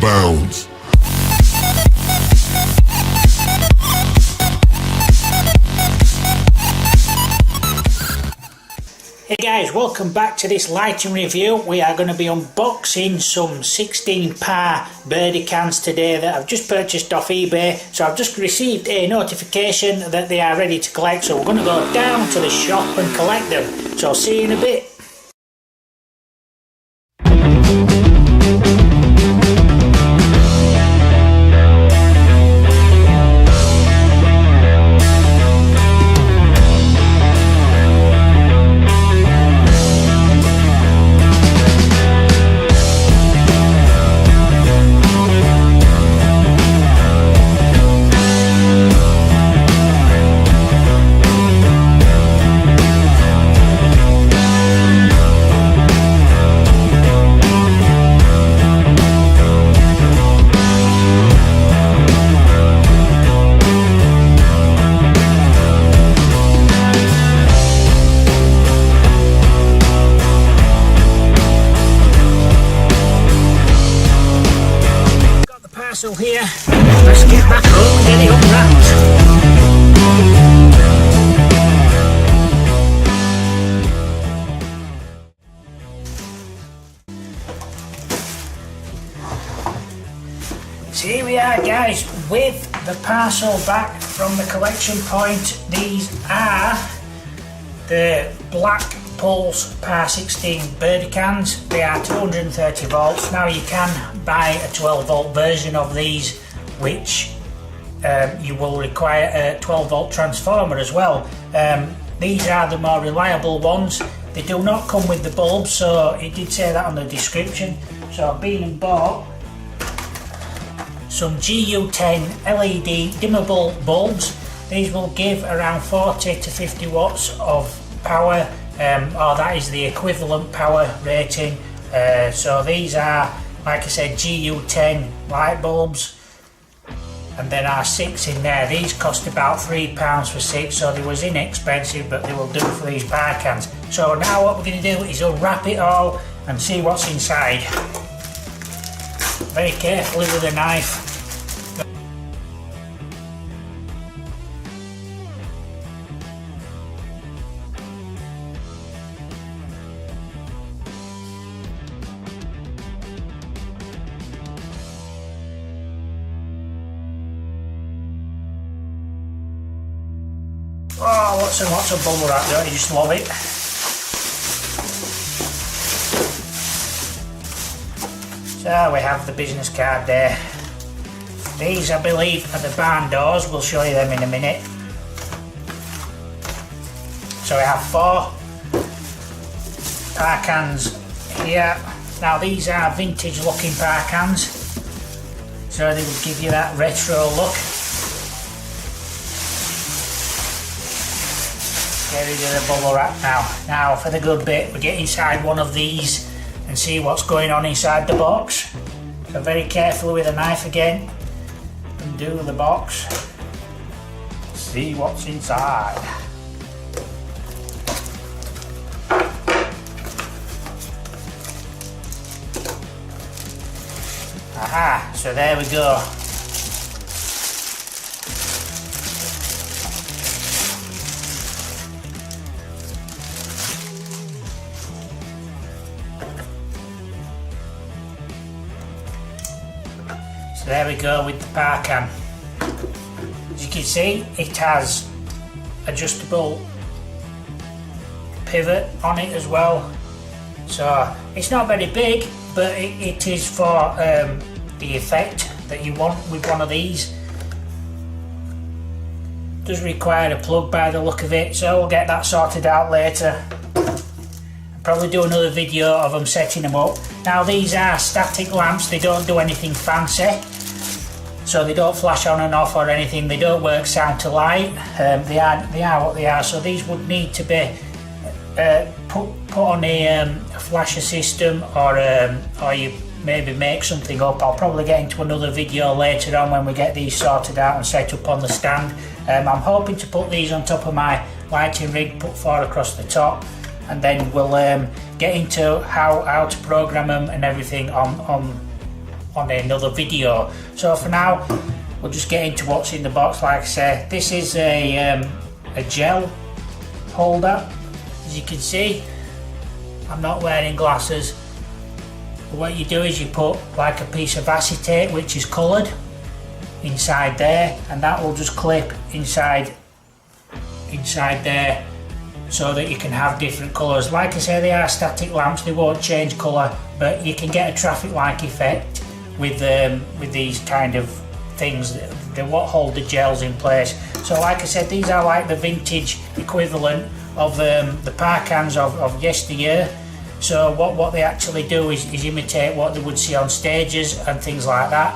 bounds. Hey guys, welcome back to this lighting review. We are going to be unboxing some 16 par birdie cans today that I've just purchased off eBay. So I've just received a notification that they are ready to collect, so we're going to go down to the shop and collect them. So I'll see you in a bit. Parcel here, let's get back home and get it unwrapped. So here we are guys, with the parcel back from the collection point. These are the Black Pulse Par 16 birdie cans. They are 230 volts. Now you can buy a 12 volt version of these, which you will require a 12 volt transformer as well. These are the more reliable ones. They do not come with the bulbs, so it did say that on the description. So I've been and bought some GU10 LED dimmable bulbs. These will give around 40 to 50 watts of power, or that is the equivalent power rating. So these are, like I said, GU10 light bulbs, and there are 6 in there. These cost about £3 for 6, so they was inexpensive, but they will do for these par cans. So now what we're going to do is unwrap it all and see what's inside. Very carefully with a knife. Oh, lots and lots of bubble wrap, don't you just love it? So we have the business card there. These, I believe, are the barn doors. We'll show you them in a minute. So we have 4 par cans here. Now these are vintage looking par cans, so they will give you that retro look. Get rid of the bubble wrap now. Now for the good bit, we get inside one of these and see what's going on inside the box. So very carefully with a knife again, undo the box, see what's inside. Aha, so there we go. So there we go with the par can. As you can see, it has adjustable pivot on it as well. So it's not very big, but it is for the effect that you want with one of these. Does require a plug by the look of it, so we'll get that sorted out later. Probably do another video of them setting them up. Now these are static lamps, they don't do anything fancy, so they don't flash on and off or anything. They don't work sound to light. They are what they are. So these would need to be put on a flasher system, or you maybe make something up. I'll probably get into another video later on when we get these sorted out and set up on the stand. I'm hoping to put these on top of my lighting rig, put 4 across the top, and then we'll get into how to program them and everything on on another video. So for now, we'll just get into what's in the box. Like I said, this is a gel holder. As you can see, I'm not wearing glasses. What you do is you put like a piece of acetate which is coloured inside there, and that will just clip inside there so that you can have different colours. Like I say, they are static lamps, they won't change colour, but you can get a traffic light effect with these kind of things. They won't hold the gels in place. So like I said, these are like the vintage equivalent of the par cans of yesteryear. So what they actually do is imitate what they would see on stages and things like that.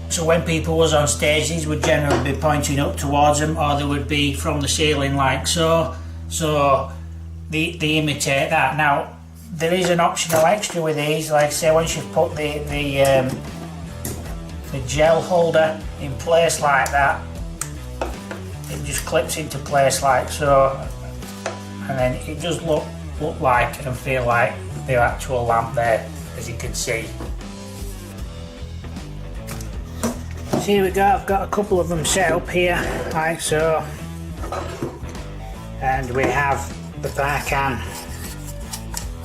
So when people was on stage, these would generally be pointing up towards them, or they would be from the ceiling like so. So they imitate that. Now there is an optional extra with these. Like I say, once you've put the gel holder in place like that, it just clips into place like so, and then it does look like and feel like the actual lamp there, as you can see. So here we go, I've got a couple of them set up here like so, and we have the par can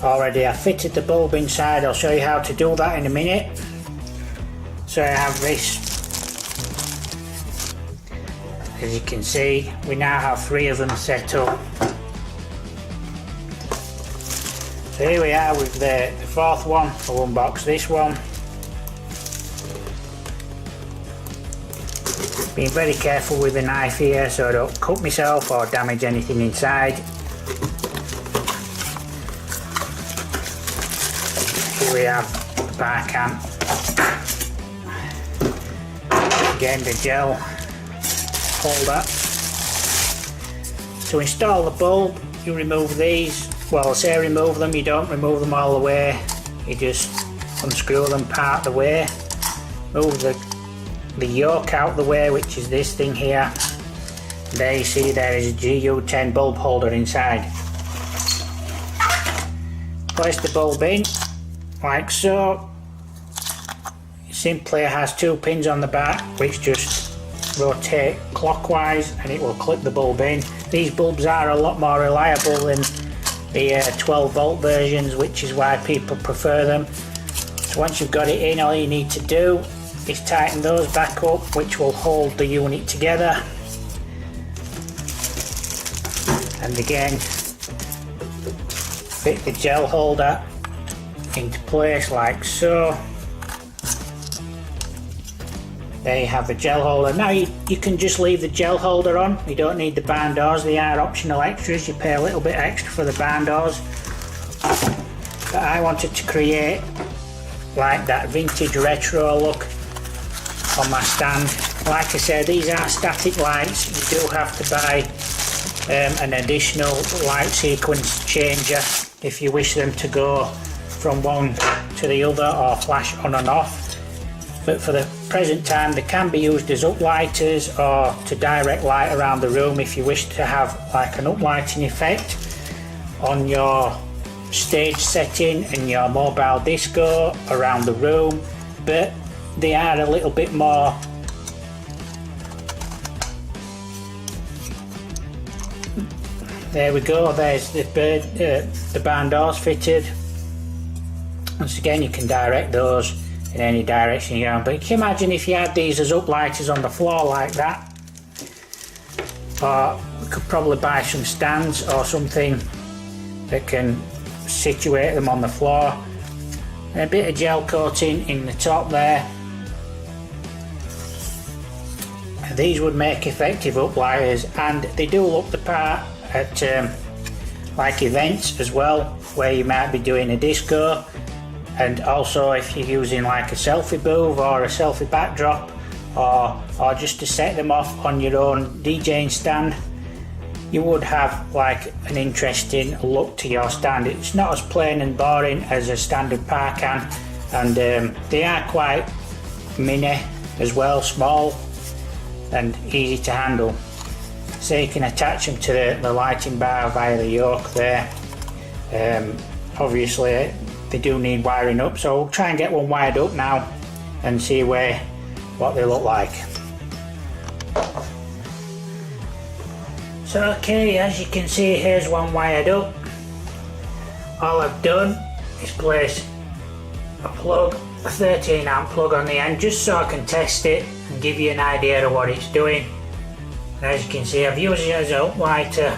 already. I fitted the bulb inside. I'll show you how to do that in a minute. So I have this. As you can see, we now have 3 of them set up. So here we are with the 4th one. I'll unbox this one. Being very careful with the knife here so I don't cut myself or damage anything inside. Here we have the par can. Again, the gel holder. To install the bulb, you remove these. Well, I say remove them, you don't remove them all the way. You just unscrew them part the way. Move the yoke out the way, which is this thing here. There you see there is a GU10 bulb holder inside. Place the bulb in like so. It simply has 2 pins on the back which just rotate clockwise and it will clip the bulb in. These bulbs are a lot more reliable than the 12 volt versions, which is why people prefer them. So once you've got it in, all you need to do is tighten those back up, which will hold the unit together. And again, fit the gel holder into place like so. There you have the gel holder. Now you can just leave the gel holder on. You don't need the barn doors. They are optional extras. You pay a little bit extra for the barn doors. But I wanted to create like that vintage retro look on my stand. Like I said, these are static lights. You do have to buy an additional light sequence changer if you wish them to go from one to the other or flash on and off. But for the present time, they can be used as uplighters or to direct light around the room if you wish to have like an uplighting effect on your stage setting and your mobile disco around the room. But they are a little bit more there we go, there's the barn doors fitted. Once again, you can direct those in any direction you want, but you can imagine if you had these as uplighters on the floor like that, or we could probably buy some stands or something that can situate them on the floor, and a bit of gel coating in the top there. And these would make effective uplighters, and they do look the part at like events as well, where you might be doing a disco. And also if you're using like a selfie booth or a selfie backdrop, or just to set them off on your own DJing stand, you would have like an interesting look to your stand. It's not as plain and boring as a standard par can, and they are quite mini as well, small and easy to handle. So you can attach them to the lighting bar via the yoke there. Obviously they do need wiring up, so we'll try and get one wired up now and see what they look like. So okay, as you can see, here's one wired up. All I've done is place a plug, a 13 amp plug on the end, just so I can test it and give you an idea of what it's doing. And as you can see, I've used it as a uplighter.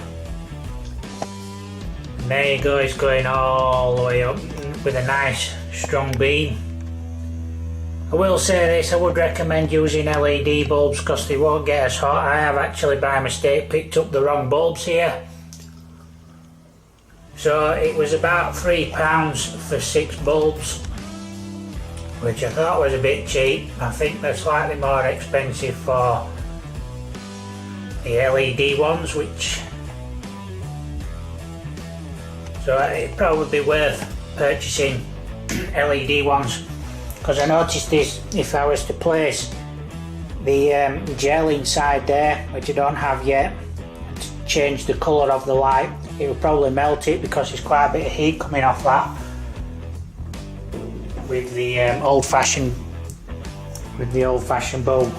And there you go, it's going all the way up with a nice strong beam. I will say this, I would recommend using LED bulbs because they won't get as hot. I have actually by mistake picked up the wrong bulbs here. So it was about £3 for 6 bulbs, which I thought was a bit cheap. I think they're slightly more expensive for the LED ones, so it'd probably be worth purchasing LED ones. Because I noticed this, if I was to place the gel inside there, which I don't have yet, to change the colour of the light, it would probably melt it because there's quite a bit of heat coming off that with the old-fashioned bulb.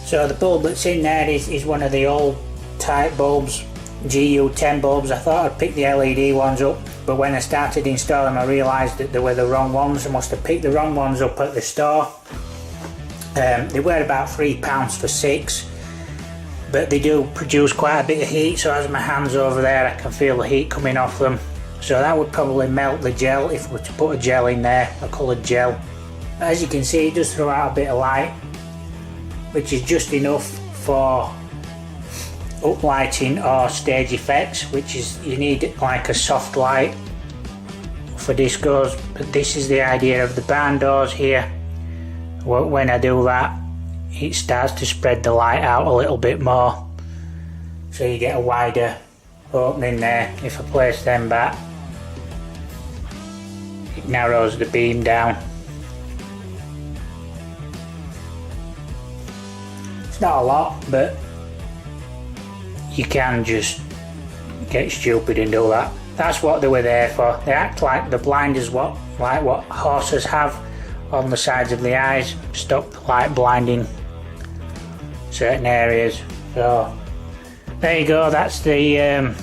So the bulb that's in there is one of the old type bulbs, GU10 bulbs. I thought I'd pick the LED ones up, but when I started installing them I realised that they were the wrong ones. I must have picked the wrong ones up at the store. They were about £3 for 6, but they do produce quite a bit of heat, so as my hand's over there I can feel the heat coming off them. So that would probably melt the gel if we were to put a gel in there, a coloured gel. As you can see, it does throw out a bit of light, which is just enough for uplighting or stage effects, which is, you need like a soft light for discos. But this is the idea of the barn doors here. When I do that, it starts to spread the light out a little bit more, so you get a wider opening there. If I place them back, it narrows the beam down. It's not a lot, but you can just get stupid and do that. That's what they were there for. They act like the blinders, like what horses have on the sides of the eyes, stop the light blinding certain areas. So there you go, that's the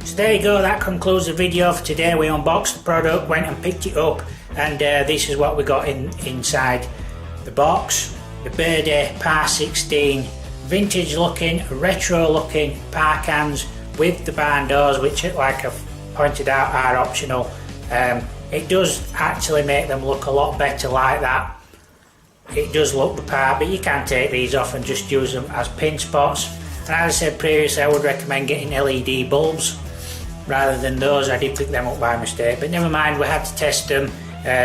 so there you go, that concludes the video for today. We unboxed the product, went and picked it up, and this is what we got inside the box. The Birdie Par 16 vintage looking, retro looking par cans with the barn doors, which, like I've pointed out, are optional. It does actually make them look a lot better like that. It does look the part, but you can take these off and just use them as pin spots. And as I said previously, I would recommend getting LED bulbs rather than those. I did pick them up by mistake, but never mind, we had to test them.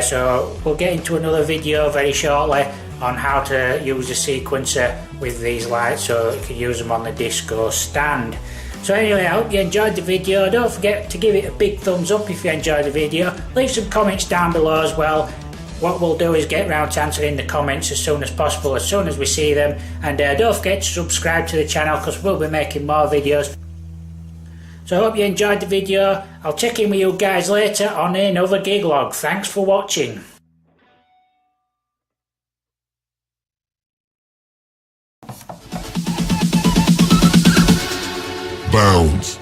So we'll get into another video very shortly on how to use a sequencer with these lights so you can use them on the disco stand. So anyway, I hope you enjoyed the video. Don't forget to give it a big thumbs up if you enjoyed the video. Leave some comments down below as well. What we'll do is get round to answering the comments as soon as possible, as soon as we see them. And don't forget to subscribe to the channel because we'll be making more videos. So I hope you enjoyed the video. I'll check in with you guys later on another gig log. Thanks for watching. Bounds.